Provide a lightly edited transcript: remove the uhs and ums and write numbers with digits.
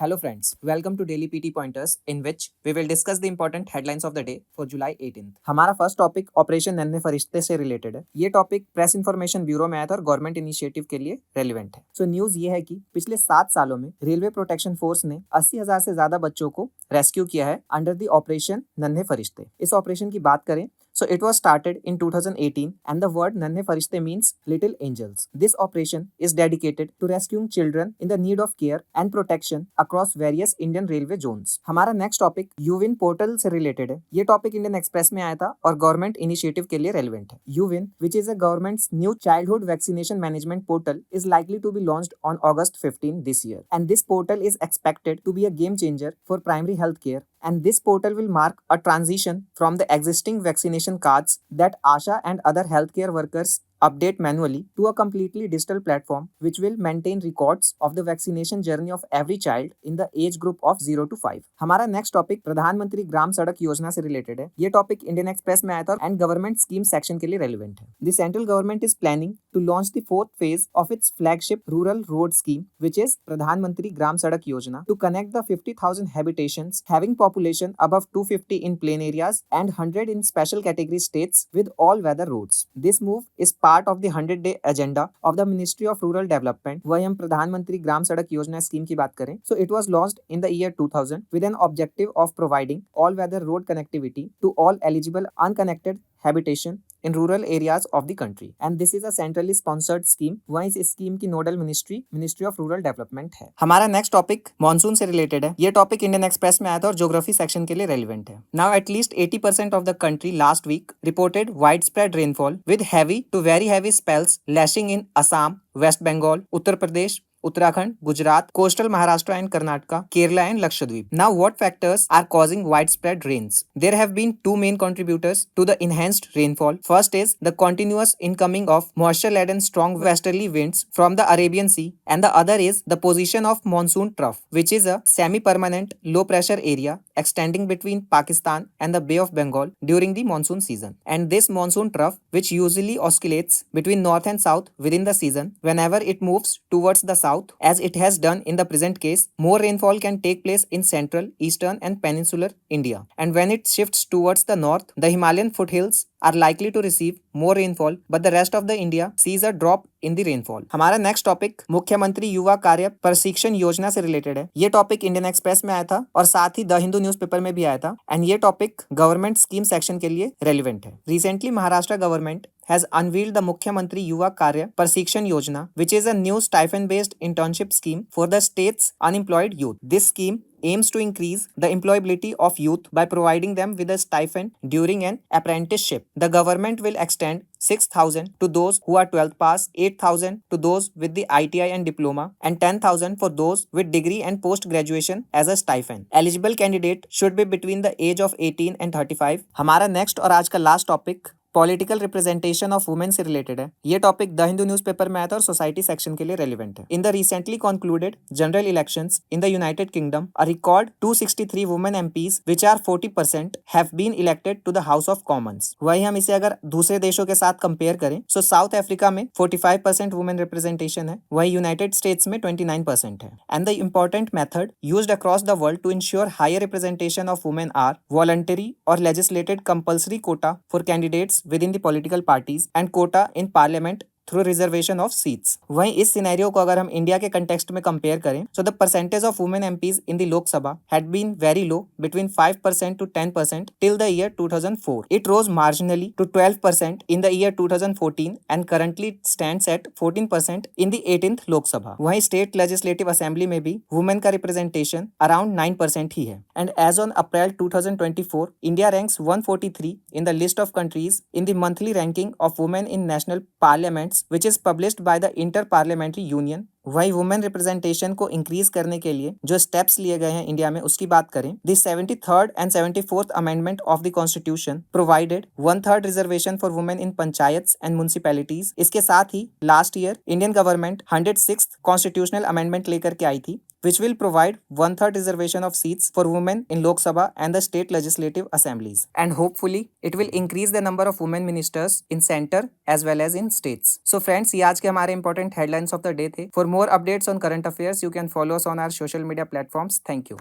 Hello friends, welcome to Daily PT Pointers in which we will discuss the important headlines of the day for July 18th. हमारा first topic operation नन्हे फरिश्ते से related है। ये topic press information bureau में आया था और गवर्नमेंट इनिशिएटिव के लिए रेलिवेंट है। सो न्यूज ये है कि पिछले 7 सालों में रेलवे प्रोटेक्शन फोर्स ने 80,000 से ज्यादा बच्चों को रेस्क्यू किया है अंडर द ऑपरेशन नन्हे फरिश्ते। इस ऑपरेशन की बात करें so it was started in 2018 and the word Nanne Farishte means little angels. This operation is dedicated to rescuing children in the need of care and protection across various Indian railway zones. हमारा next topic यूविन portal से related है। ये topic Indian express में आया था और government initiative के लिए रेलिवेंट है। यूविन which is a government's new childhood vaccination management portal is likely to be launched on August 15 this year and this portal is expected to be a game changer for primary health care and this portal will mark a transition from the existing vaccination cards that ASHA and other healthcare workers update manually to a completely digital platform which will maintain records of the vaccination journey of every child in the age group of 0 to 5. हमारा next topic प्रधानमंत्री ग्राम सड़क योजना से related है। ये topic Indian express में आया था एंड गवर्नमेंट स्कीम सेक्शन के लिए रेलिवेंट है। The central government is planning to launch the 4th phase of its flagship rural road scheme which is प्रधानमंत्री ग्राम सड़क योजना to connect the 50,000 habitations having population above 250 in plain areas and 100 in special category states with all weather roads. This move is part of the 100-day agenda of the Ministry of Rural Development. वही हम प्रधानमंत्री ग्राम सड़क योजना scheme की बात करें so it was launched in the year 2000 with an objective of providing all weather road connectivity to all eligible unconnected habitation in rural areas of the country and this is a centrally sponsored scheme. वहीं इस scheme की nodal ministry of rural development है। हमारा next topic monsoon से related है। ये topic Indian express में आया था और ज्योग्राफी सेक्शन के लिए रेलिवेंट है। Now at least 80% of the country last week reported widespread rainfall with heavy to very heavy spells lashing in Assam, West Bengal, Uttar Pradesh, Uttarakhand, Gujarat, coastal Maharashtra and Karnataka, Kerala and Lakshadweep. Now what factors are causing widespread rains? There have been two main contributors to the enhanced rainfall. First is the continuous incoming of moisture-laden strong westerly winds from the Arabian Sea and the other is the position of monsoon trough which is a semi-permanent low pressure area extending between Pakistan and the Bay of Bengal during the monsoon season. And this monsoon trough which usually oscillates between north and south within the season whenever it moves towards the south as it has done in the present case, more rainfall can take place in central, eastern and peninsular India. And when it shifts towards the north, the Himalayan foothills are likely to receive more rainfall but the rest of the India sees a drop in the rainfall. हमारा next topic मुख्यमंत्री युवा कार्य प्रशिक्षण योजना से related है। ये topic Indian express में आया था और साथ ही द हिंदू न्यूज़पेपर में भी आया था एंड ये टॉपिक गवर्नमेंट स्कीम सेक्शन के लिए रेलिवेंट है। Recently Maharashtra government has unveiled the Mukhyamantri Yuva Karya Prashikshan Yojana, which is a new stipend-based internship scheme for the state's unemployed youth. This scheme aims to increase the employability of youth by providing them with a stipend during an apprenticeship. The government will extend 6,000 to those who are 12th pass, 8,000 to those with the ITI and diploma, and 10,000 for those with degree and post-graduation as a stipend. Eligible candidate should be between the age of 18 and 35. हमारा next और आज का last topic political representation of women से related है। ये topic the Hindu newspaper में आया था और सोसाइटी सेक्शन के लिए रेलिवेंट है। In the recently concluded general elections in the United Kingdom a record 263 women MPs which are 40% have been elected to the House of Commons. वही हम इसे अगर दूसरे देशों के साथ कंपेयर करें सो साउथ अफ्रीका में 45% वुमेन रिप्रेजेंटेशन है, वही यूनाइटेड स्टेट्स में 29% है। And the important method used across the world to ensure higher representation of women are voluntary और legislated compulsory quota for candidates within the political parties and quota in parliament through reservation of seats. वहीं इस scenario को अगर हम India के context में compare करें so the percentage of women MPs in the Lok Sabha had been very low between 5% to 10% till the year 2004. It rose marginally to 12% in the year 2014 and currently stands at 14% in the 18th Lok Sabha. वहीं state legislative assembly में भी women का representation around 9% ही है। And as on April 2024 India ranks 143 in the list of countries in the monthly ranking of women in national parliaments which is published by the Inter-Parliamentary Union. वही women representation को increase करने के लिए जो steps लिए गए हैं India में उसकी बात करें the 73rd and 74th amendment of the constitution provided 1/3 reservation for women in panchayats and municipalities. इसके साथ ही last year Indian government 106th constitutional amendment लेकर के आई थी which will provide 1/3 reservation of seats for women in Lok Sabha and the state legislative assemblies. And hopefully, it will increase the number of women ministers in center as well as in states. So friends, ये आज के हमारे important headlines of the day थे. For more updates on current affairs, you can follow us on our social media platforms. Thank you.